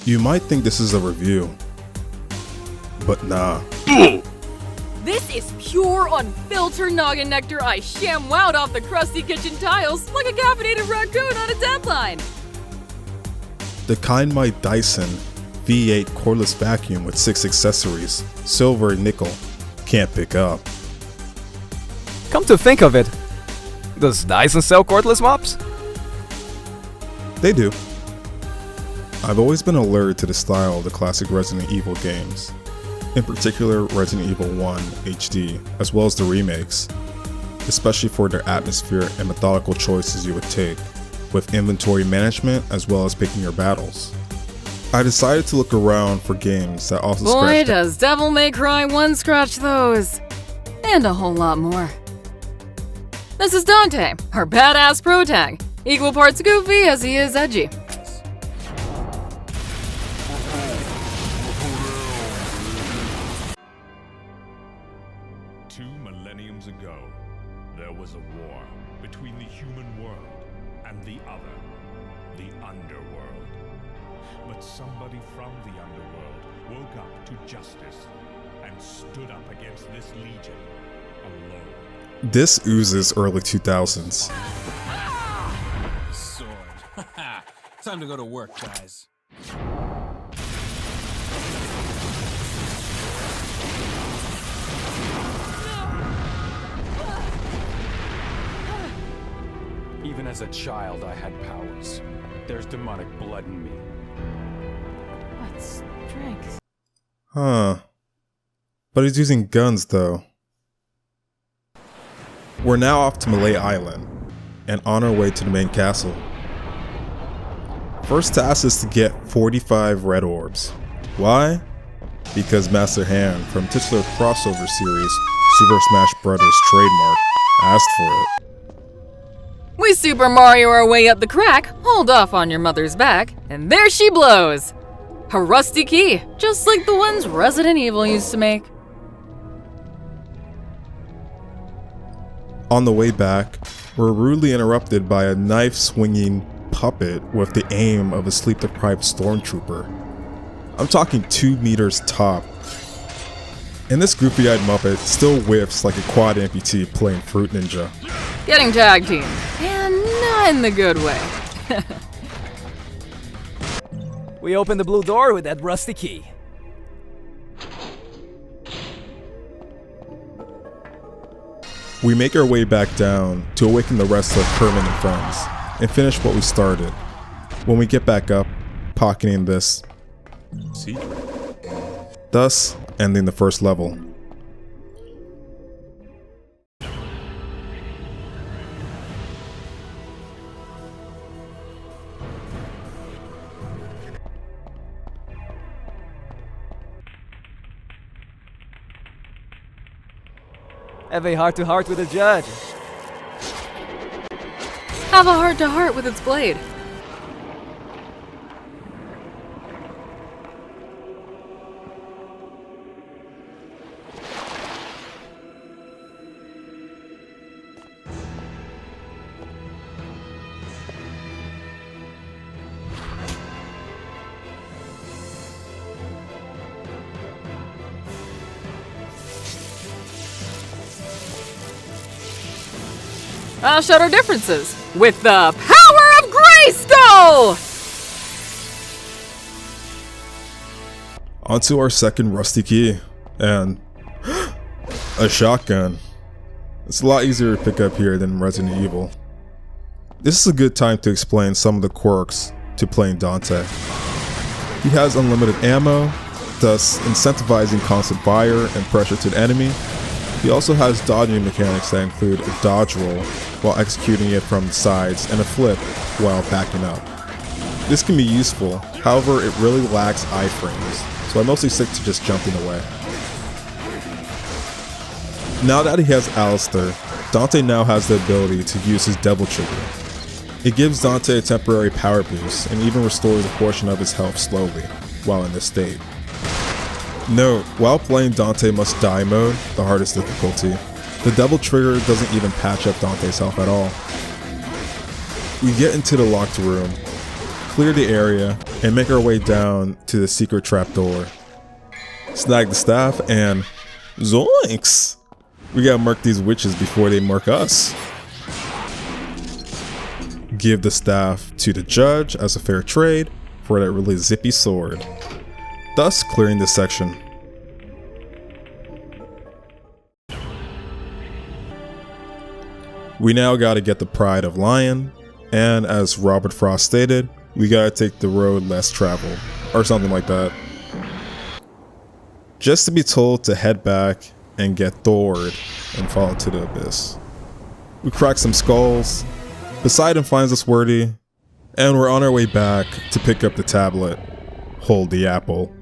You might think this is a review, but nah. This is pure unfiltered noggin nectar I 𝒥𝒶𝒸𝓀𝓏 off the crusty kitchen tiles like a caffeinated raccoon on a deadline. The 𝒥𝒶𝒸𝓀𝓅𝑜𝓉 Dyson V8 cordless vacuum with 6 accessories, silver and nickel, can't pick up. Come to think of it, does Dyson sell cordless mops? They do. I've always been allured to the style of the classic Resident Evil games, in particular Resident Evil 1 HD, as well as the remakes, especially for their atmosphere and methodical choices you would take, with inventory management as well as picking your battles. I decided to look around for games that also Boy, does Devil May Cry 1 scratch those! And a whole lot more. This is Dante, our badass pro tag, equal parts goofy as he is edgy. Two millenniums ago, there was a war between the human world and the other, the underworld. But somebody from the underworld woke up to justice and stood up against this legion alone. This oozes early 2000s. Sword. Time to go to work, guys. Even as a child, I had powers. There's demonic blood in me. What strength? Huh. But he's using guns though. We're now off to Malay Island, and on our way to the main castle. First task is to get 45 red orbs. Why? Because Master Hand from titular crossover series Super Smash Bros. Trademark asked for it. We Super Mario our way up the crack, hold off on your mother's back, and there she blows! A rusty key, just like the ones Resident Evil used to make. On the way back, we're rudely interrupted by a knife-swinging puppet with the aim of a sleep-deprived stormtrooper. I'm talking 2 meters top. And this goofy-eyed Muppet still whiffs like a quad amputee playing Fruit Ninja. Getting tag team, and not in the good way. We opened the blue door with that rusty key. We make our way back down to awaken the rest of Kermit and friends, and finish what we started. When we get back up, pocketing this secret, thus ending the first level. Have a heart-to-heart with the judge. Have a heart-to-heart with its blade. I'll shout our differences with the power of Grayskull! Onto our second rusty key, and a shotgun. It's a lot easier to pick up here than Resident Evil. This is a good time to explain some of the quirks to playing Dante. He has unlimited ammo, thus incentivizing constant fire and pressure to the enemy. He also has dodging mechanics that include a dodge roll while executing it from the sides and a flip while backing up. This can be useful, however it really lacks iframes, so I mostly stick to just jumping away. Now that he has Alistair, Dante now has the ability to use his Devil Trigger. It gives Dante a temporary power boost and even restores a portion of his health slowly while in this state. Note, while playing Dante Must Die mode, the hardest difficulty, the Devil Trigger doesn't even patch up Dante's health at all. We get into the locked room, clear the area, and make our way down to the secret trapdoor. Snag the staff and zoinks! We gotta murk these witches before they murk us. Give the staff to the judge as a fair trade for that really zippy sword, thus clearing this section. We now gotta get the Pride of Lion, and as Robert Frost stated, we gotta take the road less traveled, or something like that. Just to be told to head back and get Thored and fall to the abyss. We crack some skulls, Poseidon finds us worthy, and we're on our way back to pick up the tablet. Hold the apple.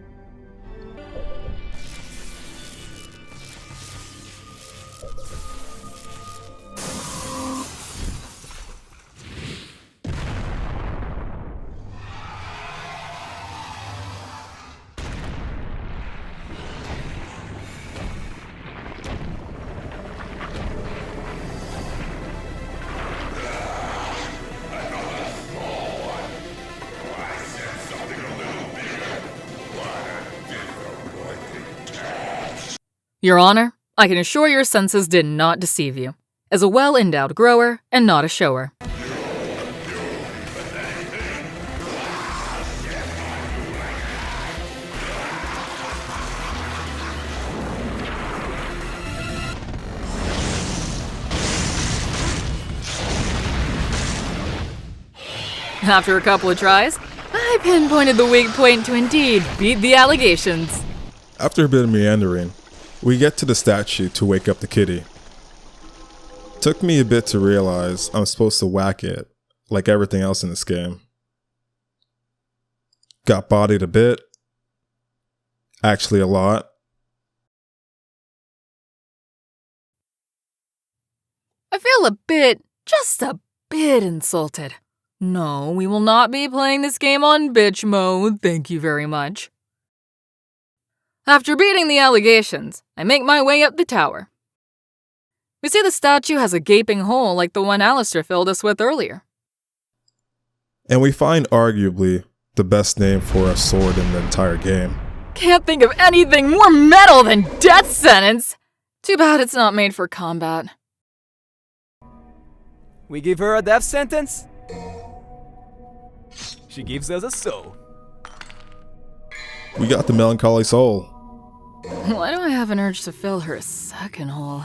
Your Honor, I can assure your senses did not deceive you. As a well-endowed grower and not a shower. After a couple of tries, I pinpointed the weak point to indeed beat the allegations. After a bit of meandering, we get to the statue to wake up the kitty. Took me a bit to realize I'm supposed to whack it, like everything else in this game. Got bodied a bit. Actually a lot. I feel a bit, just a bit insulted. No, we will not be playing this game on bitch mode, thank you very much. After beating the allegations, I make my way up the tower. We see the statue has a gaping hole like the one Alistair filled us with earlier. And we find arguably the best name for a sword in the entire game. Can't think of anything more metal than death sentence! Too bad it's not made for combat. We give her a death sentence? She gives us a soul. We got the melancholy soul. Why do I have an urge to fill her second hole?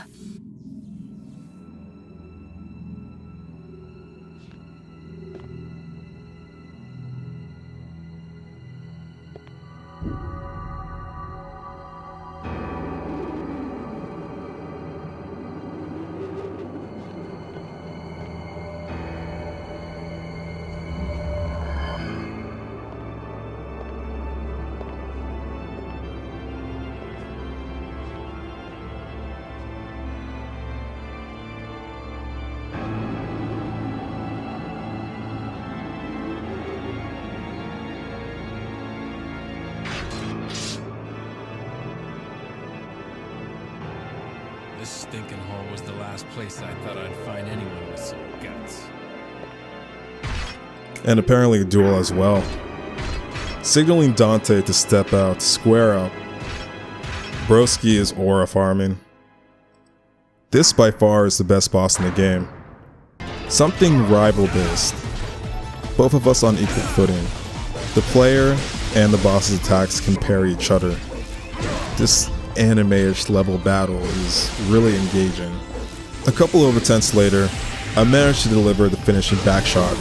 This stinking hole was the last place I thought I'd find anyone with some guts. And apparently a duel as well. Signaling Dante to step out, square up. Broski is aura farming. This by far is the best boss in the game. Something rival based. Both of us on equal footing. The player and the boss's attacks can parry each other. This anime-ish level battle is really engaging. A couple of attempts later, I managed to deliver the finishing backshot.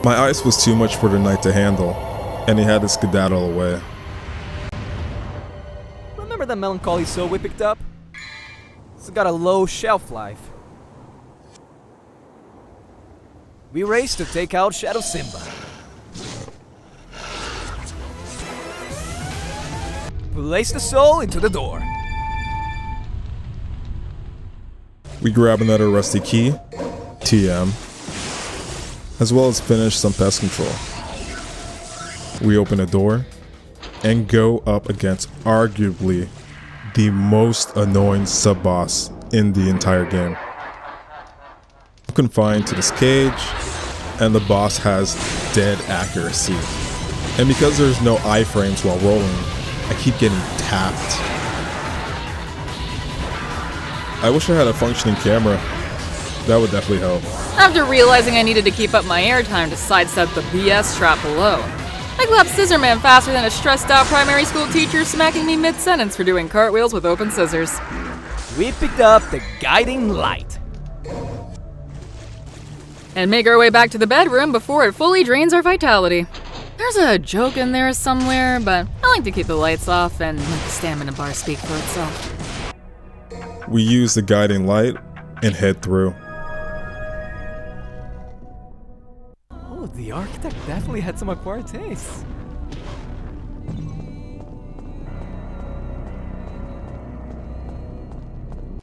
My ice was too much for the knight to handle, and he had to skedaddle away. Remember the melancholy soul we picked up? It's got a low shelf life. we race to take out Shadow Simba. Place the soul into the door. We grab another rusty key, TM, as well as finish some pest control. We open a door and go up against arguably the most annoying sub-boss in the entire game. I'm confined to this cage, and the boss has dead accuracy. And because there's no iframes while rolling, I keep getting tapped. I wish I had a functioning camera. That would definitely help. After realizing I needed to keep up my airtime to sidestep the BS trap below, I clapped Scissorman faster than a stressed out primary school teacher smacking me mid-sentence for doing cartwheels with open scissors. We picked up the guiding light. And make our way back to the bedroom before it fully drains our vitality. There's a joke in there somewhere, but I like to keep the lights off and let the stamina bar speak for itself. We use the guiding light and head through. Oh, the architect definitely had some acquired tastes.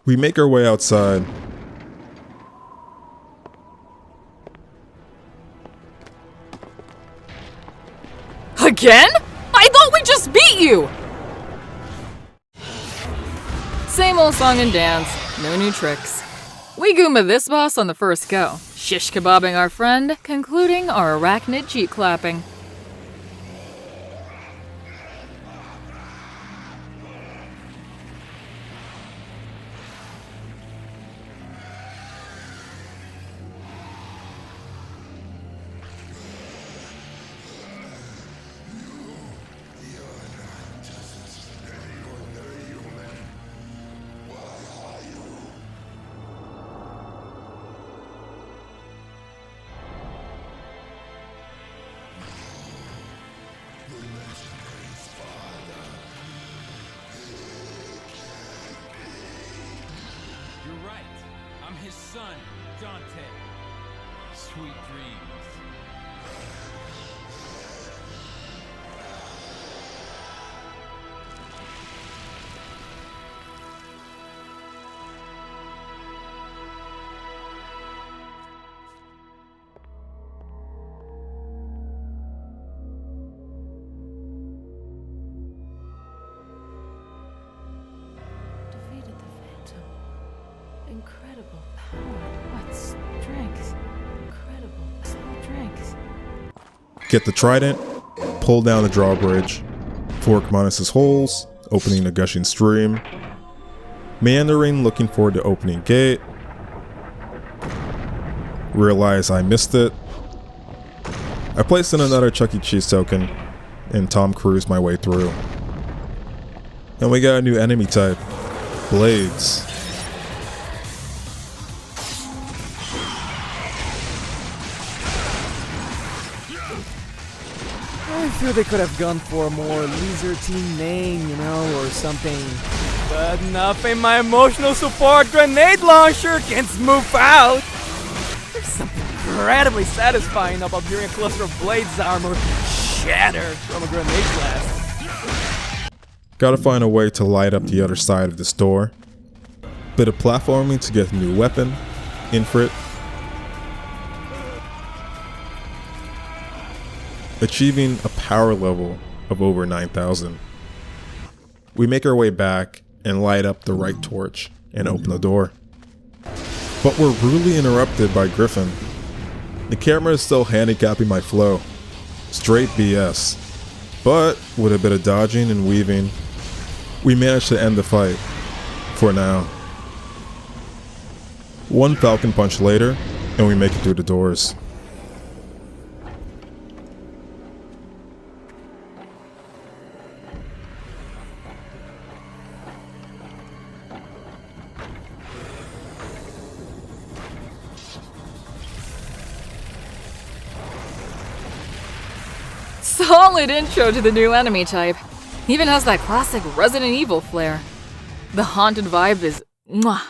We make our way outside. Again? I thought we just beat you! Same old song and dance, no new tricks. We goomba this boss on the first go, shish kebabbing our friend, concluding our arachnid cheek clapping. You're right. I'm his son, Dante. Sweet dreams. Defeated the Phantom. Incredible power. What strength. Incredible strength. Get the trident, pull down the drawbridge, fork Manus' holes, opening the gushing stream, meandering looking for the opening gate, realize I missed it. I placed in another Chuck E. Cheese token, and Tom Cruise my way through. And we got a new enemy type, Blades. I feel they could have gone for a more lizard-team name, you know, or something. But nothing my emotional support grenade launcher can smooth out. There's something incredibly satisfying about hearing a cluster of Blades armor shatter from a grenade blast. Gotta find a way to light up the other side of this door. Bit of platforming to get a new weapon, Infrit. Achieving a power level of over 9,000. We make our way back and light up the right torch and open the door. But we're rudely interrupted by Griffin. The camera is still handicapping my flow. Straight BS. But with a bit of dodging and weaving, we managed to end the fight. For now. One Falcon Punch later, and we make it through the doors. Solid intro to the new enemy type. Even has that classic Resident Evil flair. The haunted vibe is mwah.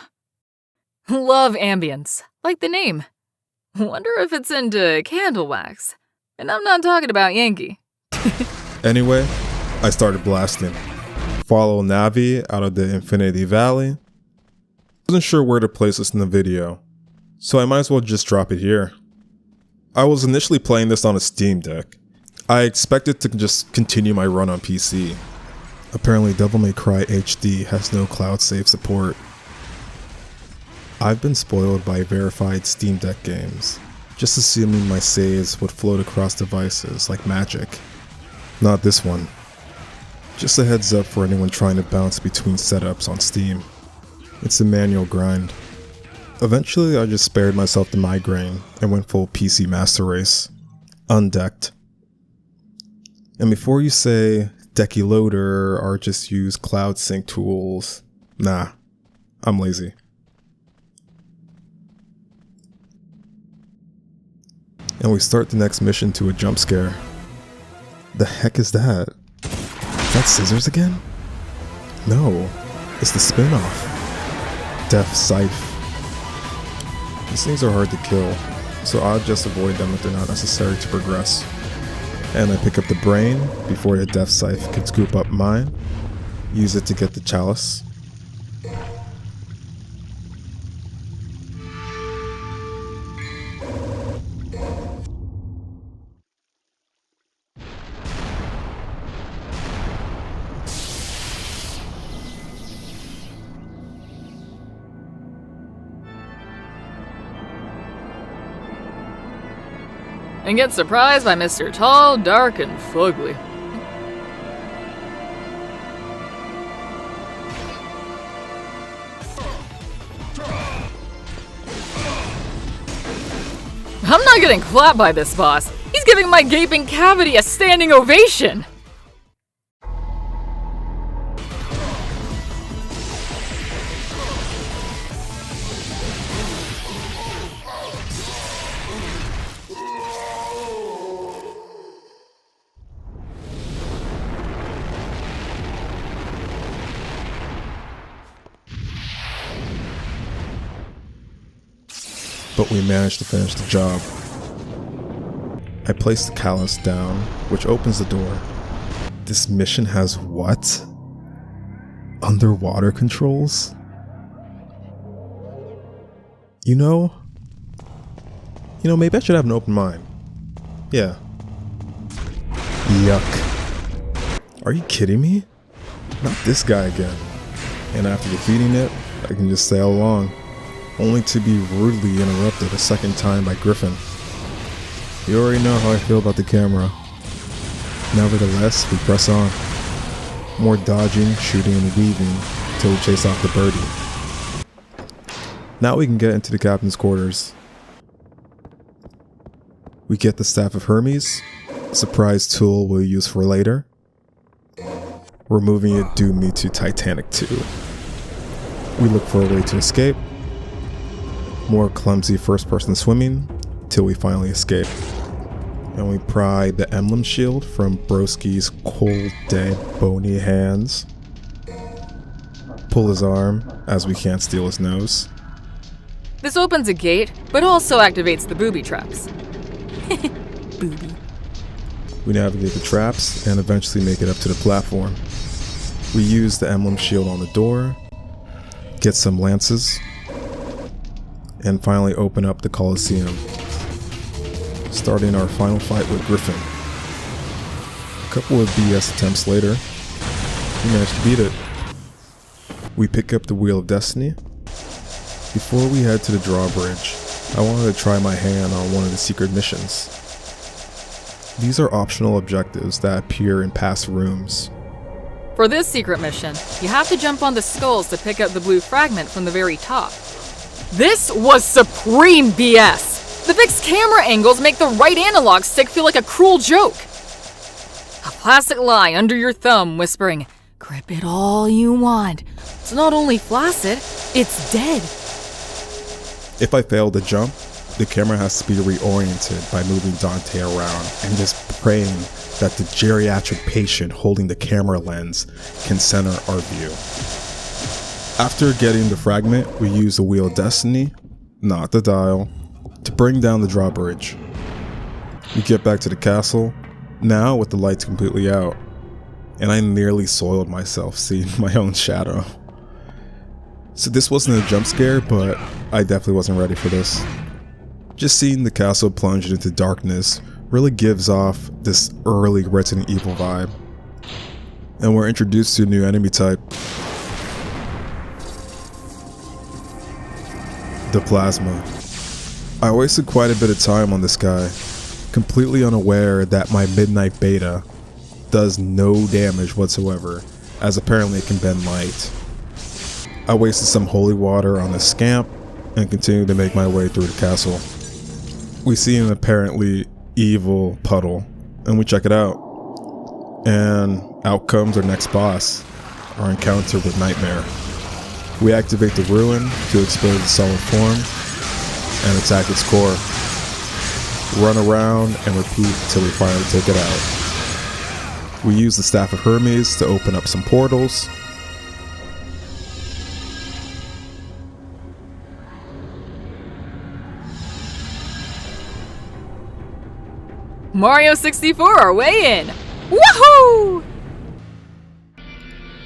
Love ambience, like the name. Wonder if it's into candle wax. And I'm not talking about Yankee. Anyway, I started blasting. Follow Navi out of the Infinity Valley. Wasn't sure where to place this in the video, so I might as well just drop it here. I was initially playing this on a Steam Deck. I expected to just continue my run on PC. Apparently Devil May Cry HD has no cloud save support. I've been spoiled by verified Steam Deck games, just assuming my saves would float across devices like magic. Not this one. Just a heads up for anyone trying to bounce between setups on Steam. It's a manual grind. Eventually I just spared myself the migraine and went full PC Master Race. Undecked. And before you say 𝒥𝒶𝒸𝓃𝓏 or just use cloud sync tools, nah, I'm lazy. And we start the next mission to a jump scare. The heck is that? Is that scissors again? No, it's the spin-off. 𝒥𝒶𝒸𝓀𝓅𝓉. These things are hard to kill, so I'll just avoid them if they're not necessary to progress. And I pick up the brain before the 𝒥𝒶𝒸𝓀 can scoop up mine. Use it to get the chalice. And get surprised by Mr. Tall, Dark, and Fugly. I'm not getting clapped by this boss. He's giving my gaping cavity a standing ovation. But we managed to finish the job. I place the callus down, which opens the door. This mission has what? Underwater controls? You know, maybe I should have an open mind. Yeah. Yuck. Are you kidding me? Not this guy again. And after defeating it, I can just sail along, only to be rudely interrupted a second time by Griffin. You already know how I feel about the camera. Nevertheless, we press on. More dodging, shooting, and weaving until we chase off the birdie. Now we can get into the captain's quarters. We get the Staff of Hermes, a surprise tool we'll use for later. Removing it doomed me to Titanic 2. We look for a way to escape. More clumsy first-person swimming, till we finally escape. And we pry the emblem shield from Broski's cold, dead, bony hands. Pull his arm, as we can't steal his nose. This opens a gate, but also activates the booby traps. Booby. We navigate the traps and eventually make it up to the platform. We use the emblem shield on the door, get some lances, and finally open up the Colosseum, starting our final fight with Griffin. A couple of BS attempts later, we managed to beat it. We pick up the Wheel of Destiny. Before we head to the drawbridge, I wanted to try my hand on one of the secret missions. These are optional objectives that appear in past rooms. For this secret mission, you have to jump on the skulls to pick up the blue fragment from the very top. This was supreme BS! The fixed camera angles make the right analog stick feel like a cruel joke. A plastic lie under your thumb whispering, "Grip it all you want." It's not only flaccid, it's dead. If I fail to jump, the camera has to be reoriented by moving Dante around and just praying that the geriatric patient holding the camera lens can center our view. After getting the fragment, we use the Wheel of Destiny, not the dial, to bring down the drawbridge. We get back to the castle, now with the lights completely out, and I nearly soiled myself seeing my own shadow. So this wasn't a jump scare, but I definitely wasn't ready for this. Just seeing the castle plunged into darkness really gives off this early Resident Evil vibe. And we're introduced to a new enemy type, the Plasma. I wasted quite a bit of time on this guy, completely unaware that my midnight beta does no damage whatsoever, as apparently it can bend light. I wasted some holy water on the scamp and continued to make my way through the castle. We see an apparently evil puddle, and we check it out. And out comes our next boss, our encounter with Nightmare. We activate the ruin to expose its solid form and attack its core. Run around and repeat until we finally take it out. We use the Staff of Hermes to open up some portals. Mario 64, our way in! Woohoo!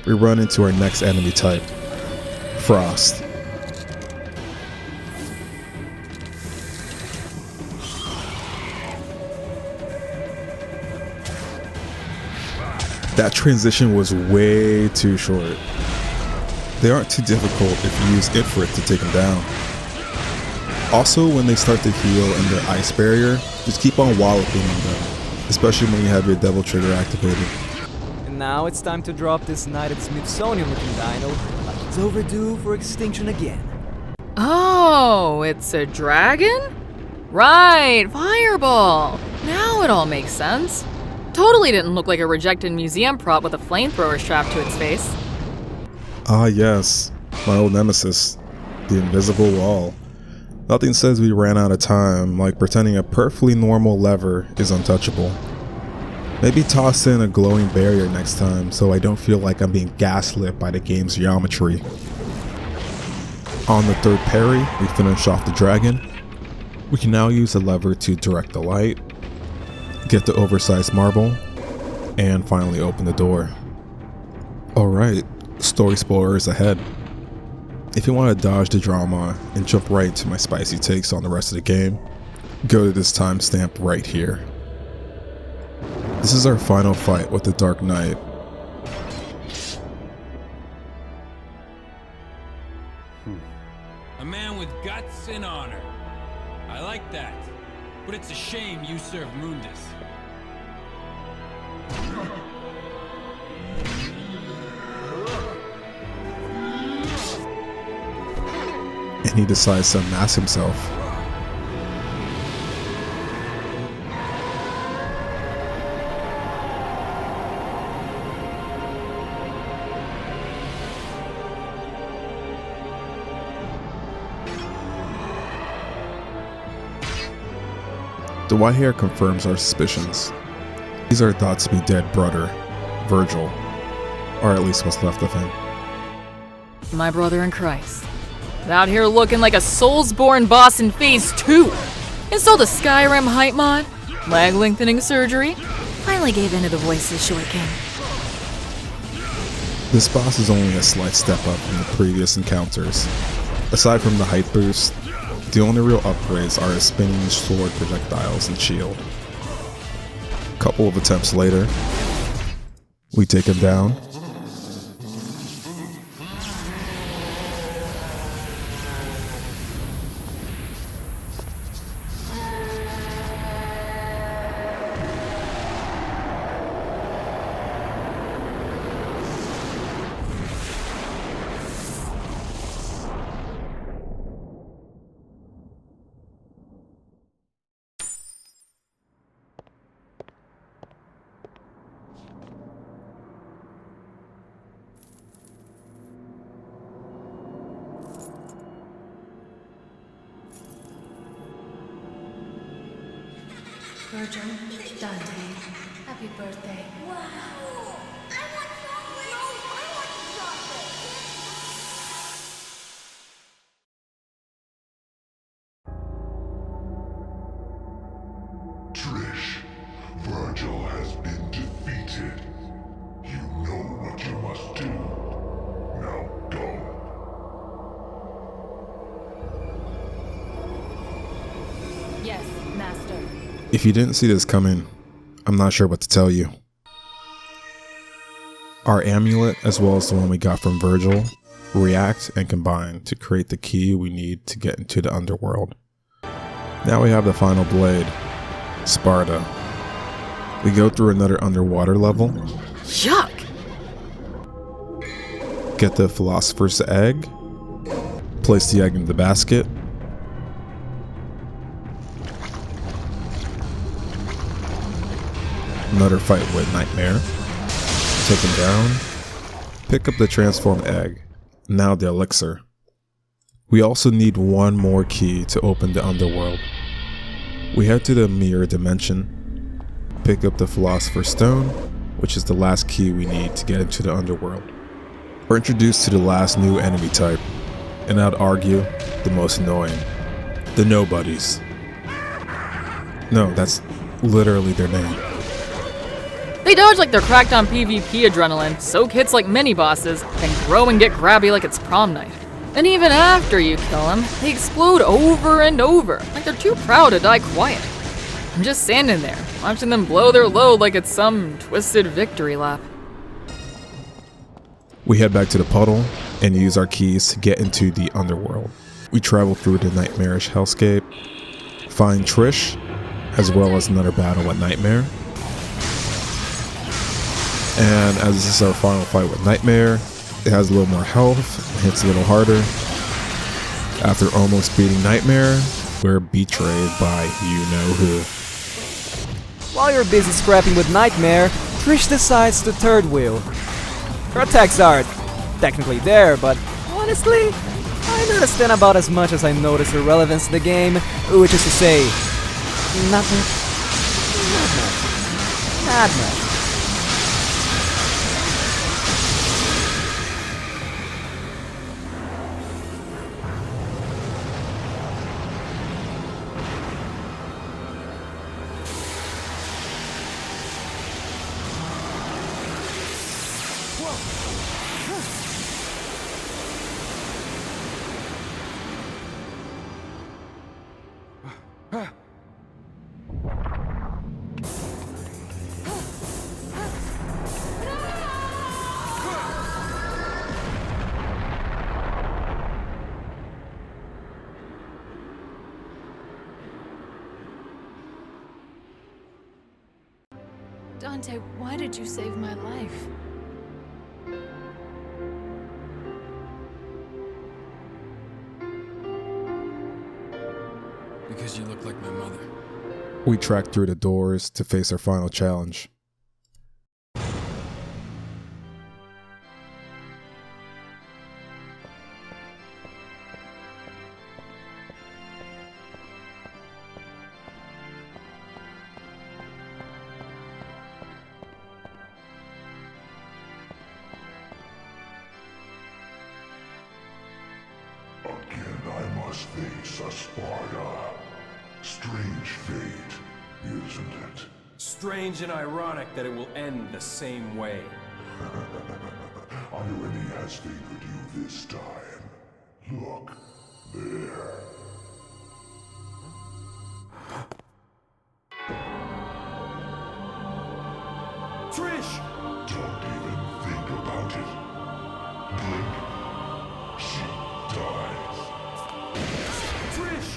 We run into our next enemy type, Frost. That transition was way too short. They aren't too difficult if you use Ifrit to take them down. Also, when they start to heal in their ice barrier, just keep on walloping on them, especially when you have your devil trigger activated. And now it's time to drop this knighted Smithsonian looking dino like it's overdue for extinction again. Oh, it's a dragon? Right, Fireball. Now it all makes sense. Totally didn't look like a rejected museum prop with a flamethrower strapped to its face. Ah yes, my old nemesis, the invisible wall. Nothing says we ran out of time like pretending a perfectly normal lever is untouchable. Maybe toss in a glowing barrier next time so I don't feel like I'm being gaslit by the game's geometry. On the third parry, we finish off the dragon. We can now use the lever to direct the light, get the oversized marble, and finally open the door. Alright, story spoilers ahead. If you want to dodge the drama and jump right to my spicy takes on the rest of the game, go to this timestamp right here. This is our final fight with the Dark Knight. A man with guts and honor. I like that. But it's a shame you serve Mundus. And he decides to unmask himself. The white hair confirms our suspicions. These are thought to be dead brother, Virgil, or at least what's left of him. My brother in Christ. Out here looking like a Soulsborne boss in Phase 2. Installed a Skyrim height mod, leg lengthening surgery. Finally gave in to the voices Short King. This boss is only a slight step up from the previous encounters. Aside from the height boost, the only real upgrades are his spinning sword projectiles and shield. A couple of attempts later, we take him down. Virgil, Dante, happy birthday. Wow! I want chocolate! No, I want chocolate! If you didn't see this coming, I'm not sure what to tell you. Our amulet, as well as the one we got from Virgil, react and combine to create the key we need to get into the underworld. Now we have the final blade, Sparta. We go through another underwater level. Yuck! Get the philosopher's egg. Place the egg in the basket. Another fight with Nightmare. Take him down. Pick up the transformed egg. Now the elixir. We also need one more key to open the underworld. We head to the mirror dimension. Pick up the philosopher's stone, which is the last key we need to get into the underworld. We're introduced to the last new enemy type, and I'd argue the most annoying. The nobodies. No, that's literally their name. They dodge like they're cracked on PvP adrenaline, soak hits like mini-bosses, and grow and get grabby like it's prom night. And even after you kill them, they explode over and over, like they're too proud to die quiet. I'm just standing there, watching them blow their load like it's some twisted victory lap. We head back to the puddle and use our keys to get into the underworld. We travel through the nightmarish hellscape, find Trish, as well as another battle with Nightmare. And as this is our final fight with Nightmare, it has a little more health, hits a little harder. After almost beating Nightmare, we're betrayed by you-know-who. While you're busy scrapping with Nightmare, Trish decides to third wheel. Her attacks are technically there, but honestly, I noticed them about as much as I noticed her relevance in the game, which is to say, not much. Not much. Dante, why did you save my life? Because you look like my mother. We track through the doors to face our final challenge. Again I must face a Sparta. Strange fate, isn't it? Strange and ironic that it will end the same way. Irony has favored you this time. Look, there. Trish! Don't even think about it. Blink, she dies. Trish!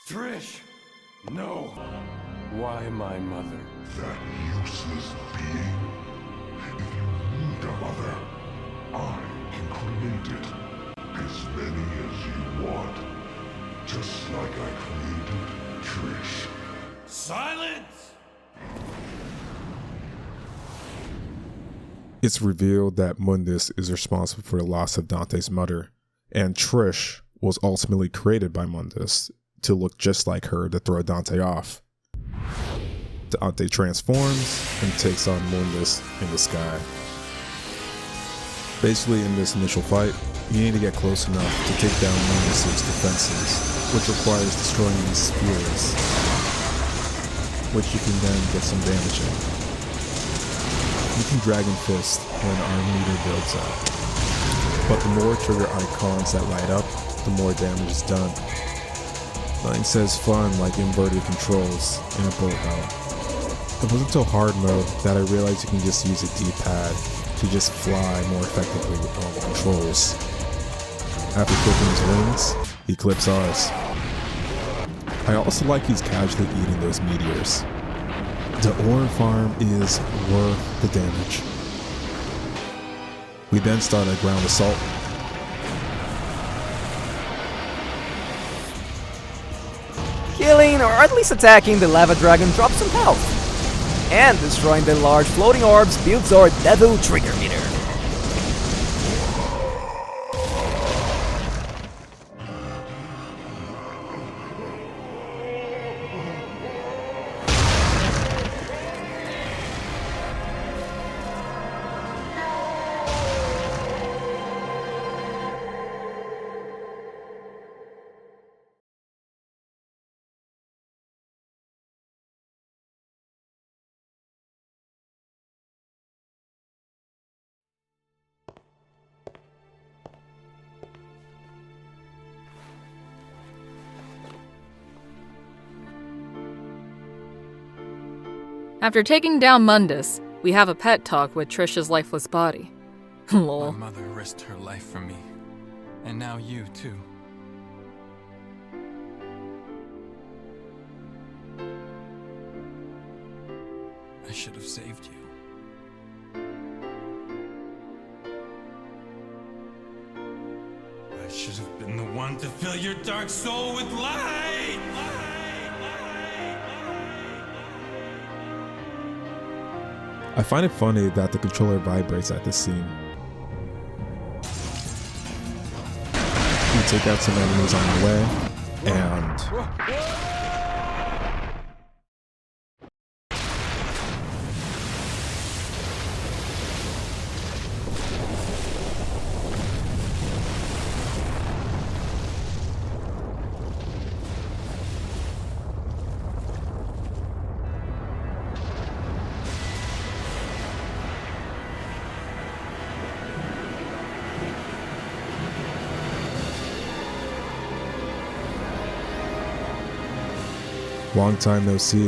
Trish! No! Why my mother? That useless being. If you need a mother, I can create it. As many as you want. Just like I created Trish. Silence! It's revealed that Mundus is responsible for the loss of Dante's mother, and Trish was ultimately created by Mundus to look just like her to throw Dante off. Dante transforms and takes on Mundus in the sky. Basically, in this initial fight, you need to get close enough to take down Mundus's defenses, which requires destroying these spheres, which you can then get some damage in. You can Dragon Fist when our meter builds up. but the more trigger icons that light up, the more damage is done. Nothing says fun like inverted controls in a bullet hell. It wasn't until hard mode that I realized you can just use a D-pad to just fly more effectively with normal controls. After clipping his wings, he clips ours. I also like he's casually eating those meteors. The ore farm is worth the damage. We then start a ground assault. Killing, or at least attacking the lava dragon drops some health. And destroying the large floating orbs builds our devil trigger meter. After taking down Mundus, we have a pet talk with Trish's lifeless body. Lol. My mother risked her life for me. And now you, too. I should have saved you. I should have been the one to fill your dark soul with light! I find it funny that the controller vibrates at this scene. We take out some enemies on the way, and long time no see.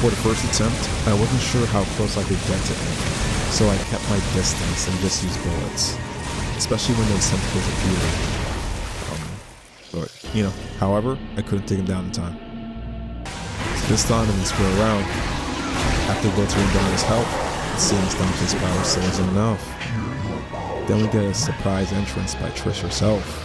For the first attempt, I wasn't sure how close I could get to him, so I kept my distance and just used bullets, especially when those tentacles appeared. But, you know, however, I couldn't take him down in time. So this time in the square round, after glittering down his health, it seems Dante's power still isn't enough. Then we get a surprise entrance by Trish herself.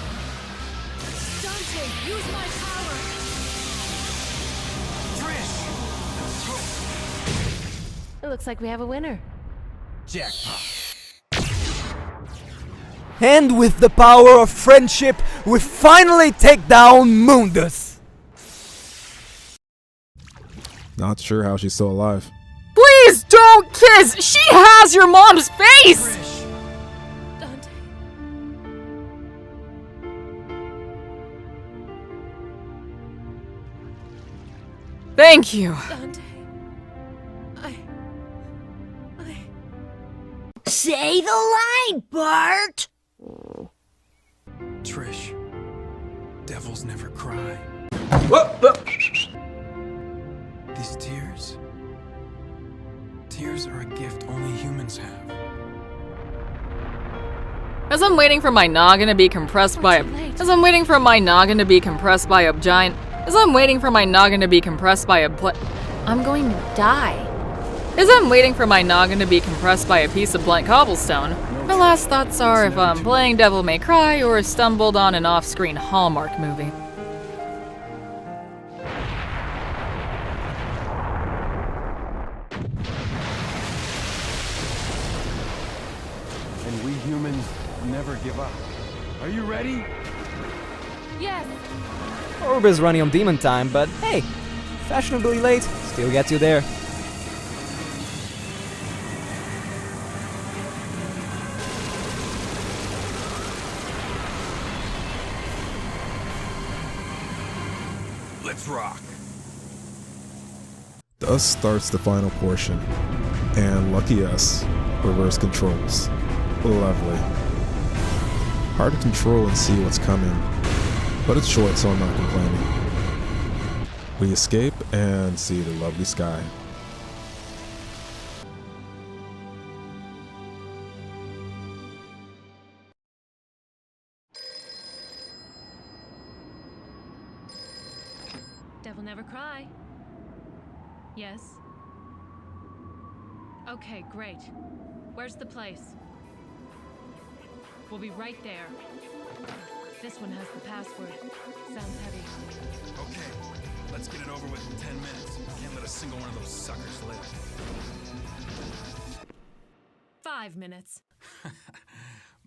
Looks like we have a winner. Jackpot. And with the power of friendship, we finally take down Mundus. Not sure how she's still alive. Please don't kiss! She has your mom's face! Dante. Thank you. Dante. Say the line, Bart! Trish, devils never cry. These tears are a gift only humans have. As I'm waiting for my noggin to be compressed by a giant. I'm going to die. As I'm waiting for my noggin to be compressed by a piece of blank cobblestone, my last thoughts are if I'm playing Devil May Cry or stumbled on an off-screen Hallmark movie. And we humans never give up. Are you ready? Yes. Orb is running on demon time, but hey, fashionably late still gets you there. Let's rock. Thus starts the final portion, and lucky us, reverse controls. Lovely. Hard to control and see what's coming, but it's short, so I'm not complaining. We escape and see the lovely sky. Devil never cry. Yes? Okay, great. Where's the place? We'll be right there. This one has the password. Sounds heavy. Okay, let's get it over with in 10 minutes. Can't let a single one of those suckers live. 5 minutes.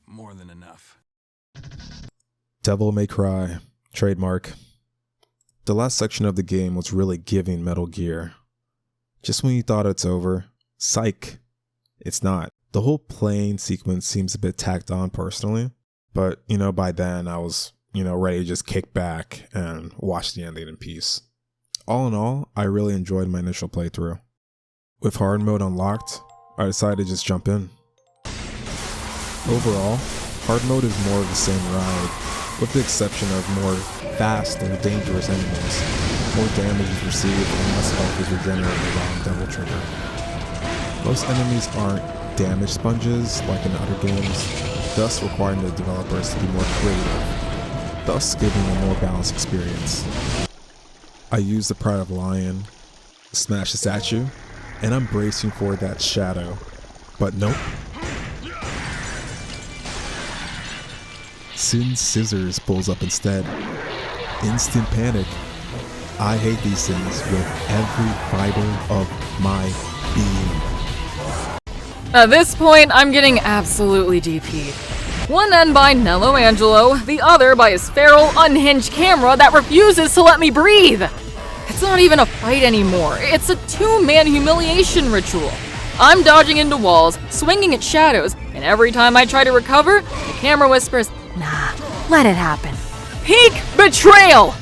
More than enough. Devil May Cry, trademark. The last section of the game was really giving Metal Gear. Just when you thought it's over, psych, it's not. The whole playing sequence seems a bit tacked on personally, but by then I was, ready to just kick back and watch the ending in peace. All in all, I really enjoyed my initial playthrough. With hard mode unlocked, I decided to just jump in. Overall, hard mode is more of the same ride, with the exception of more fast and dangerous enemies. More damage is received and less health is regenerated on Devil Trigger. Most enemies aren't damage sponges like in other games, thus requiring the developers to be more creative, thus giving a more balanced experience. I use the Pride of Lion, smash the statue, and I'm bracing for that shadow, but nope. Sin Scissors pulls up instead. Instant panic. I hate these things with every fiber of my being. At this point, I'm getting absolutely DP'd. One end by Nello Angelo, the other by his feral, unhinged camera that refuses to let me breathe. It's not even a fight anymore, it's a two-man humiliation ritual. I'm dodging into walls, swinging at shadows, and every time I try to recover, the camera whispers, "Nah, let it happen." Peak betrayal!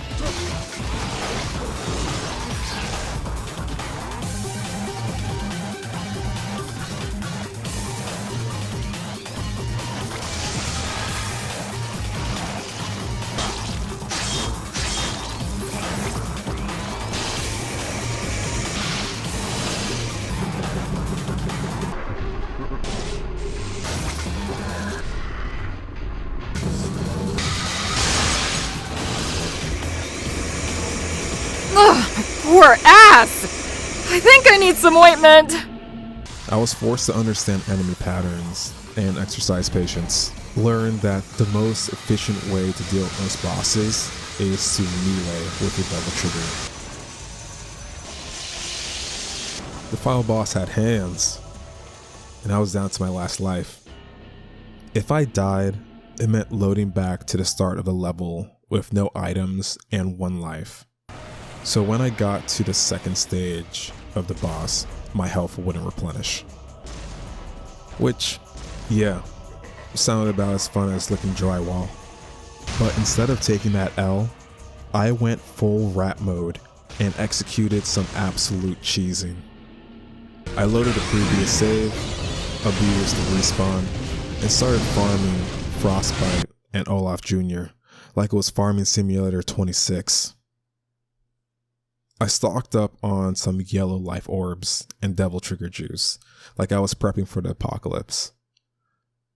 Poor ass! I think I need some ointment! I was forced to understand enemy patterns and exercise patience. Learn that the most efficient way to deal with most bosses is to melee with your Devil Trigger. The final boss had hands, and I was down to my last life. If I died, it meant loading back to the start of the level with no items and 1 life. So when I got to the second stage of the boss, my health wouldn't replenish. Which, yeah, sounded about as fun as licking drywall. But instead of taking that L, I went full rat mode and executed some absolute cheesing. I loaded a previous save, abused the respawn, and started farming Frostbite and Olaf Jr. like it was Farming Simulator 26. I stocked up on some yellow life orbs and Devil Trigger juice, like I was prepping for the apocalypse.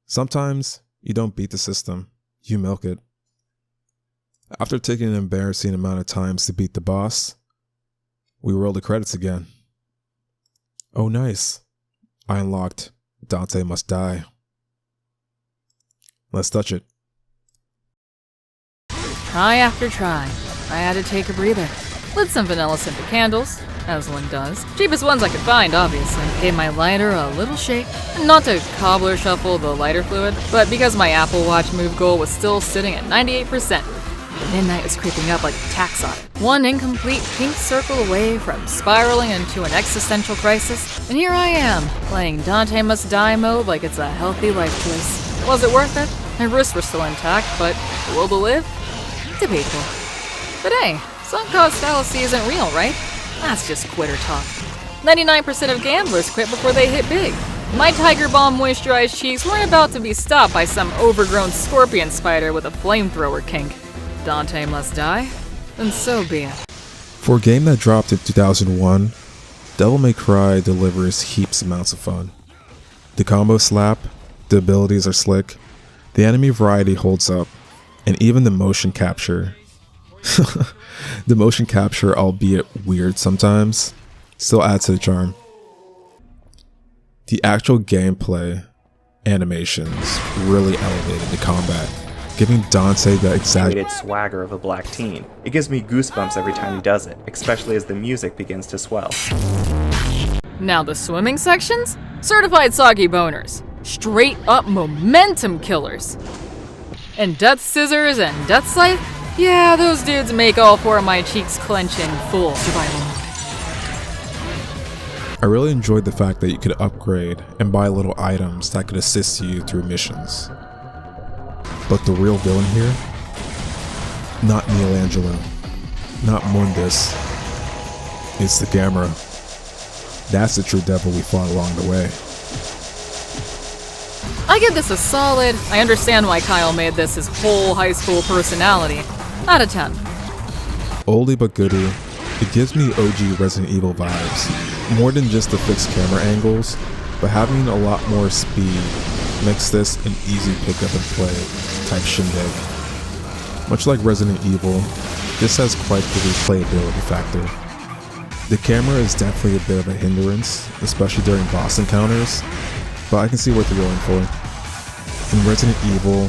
Sometimes you don't beat the system, you milk it. After taking an embarrassing amount of times to beat the boss, we rolled the credits again. Oh nice, I unlocked Dante Must Die. Let's touch it. Try after try, I had to take a breather. Lit some vanilla scented candles, as one does. Cheapest ones I could find, obviously. Gave my lighter a little shake. Not to cobbler shuffle the lighter fluid, but because my Apple Watch move goal was still sitting at 98%. Midnight was creeping up like a tax audit. One incomplete pink circle away from spiraling into an existential crisis, and here I am, playing Dante Must Die mode like it's a healthy life choice. Was it worth it? My wrists were still intact, but the will to live? Debatable. But hey, sunk cost fallacy isn't real, right? That's just quitter talk. 99% of gamblers quit before they hit big. My Tiger Balm moisturized cheeks weren't about to be stopped by some overgrown scorpion spider with a flamethrower kink. Dante must die, then so be it. For a game that dropped in 2001, Devil May Cry delivers heaps amounts of fun. The combo slap, the abilities are slick, the enemy variety holds up, and even the motion capture. The motion capture, albeit weird sometimes, still adds to the charm. The actual gameplay animations really elevated the combat, giving Dante the exaggerated swagger of a black teen. It gives me goosebumps every time he does it, especially as the music begins to swell. Now the swimming sections? Certified soggy boners. Straight up momentum killers. And Death Scissors and Death Scythe? Yeah, those dudes make all four of my cheeks clench in full survival mode. I really enjoyed the fact that you could upgrade and buy little items that could assist you through missions. But the real villain here? Not Michelangelo, not Mundus, it's the camera. That's the true devil we fought along the way. I give this a solid, I understand why Kyle made this his whole high school personality, out of 10. Oldie but goodie, it gives me OG Resident Evil vibes. More than just the fixed camera angles, but having a lot more speed makes this an easy pick up and play type shindig. Much like Resident Evil, this has quite the replayability factor. The camera is definitely a bit of a hindrance, especially during boss encounters, but I can see what they're going for. In Resident Evil,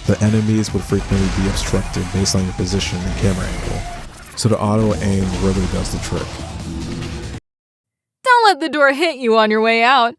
the enemies would frequently be obstructed based on your position and camera angle, so the auto aim really does the trick. Don't let the door hit you on your way out.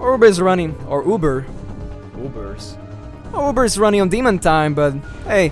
Uber's running, or Uber's running on demon time, but hey,